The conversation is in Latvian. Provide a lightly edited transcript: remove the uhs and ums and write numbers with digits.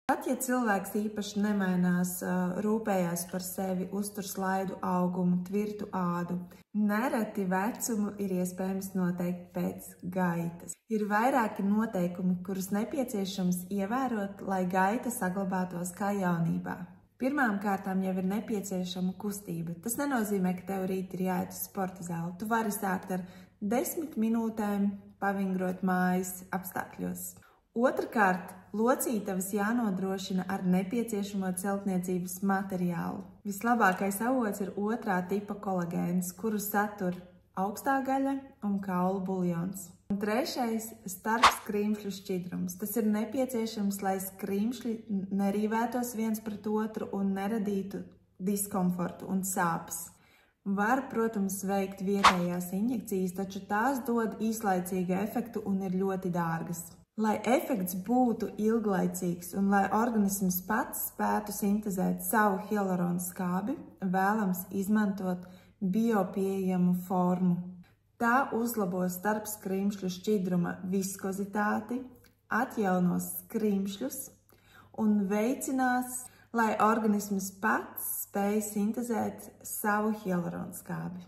Pat ja cilvēks īpaši nemainās, rūpējās par sevi, uztur slaidu augumu, tvirtu ādu, nereti vecumu ir iespējams noteikt pēc gaitas. Ir vairāki noteikumi, kurus nepieciešams ievērot, lai gaita saglabātos kā jaunībā. Pirmām kārtām jau ir nepieciešama kustība. Tas nenozīmē, ka tev rīt ir jāiet uz sporta zāli. Tu vari sākt ar 10 minūtēm pavingrot mājas apstākļos. Otrakārt, locītavas jānodrošina ar nepieciešamo celtniecības materiālu. Vislabākais avots ir otrā tipa kolagēns, kuru satur augstā gaļa un kaulu buljons. Un trešais – starpskrīmšļu šķidrums. Tas ir nepieciešams, lai skrīmšļi nerīvētos viens pret otru un neradītu diskomfortu un sāpes. Var, protams, veikt vietējās injekcijas, taču tās dod īslaicīgu efektu un ir ļoti dārgas. Lai efekts būtu ilglaicīgs un lai organisms pats spētu sintezēt savu hialuronu skābi, vēlams izmantot biopieejamu formu. Tā uzlabos starpskrīmšļu šķidruma viskozitāti, atjaunos skrīmšļus un veicinās, lai organisms pats spēj sintezēt savu hialuronu skābi.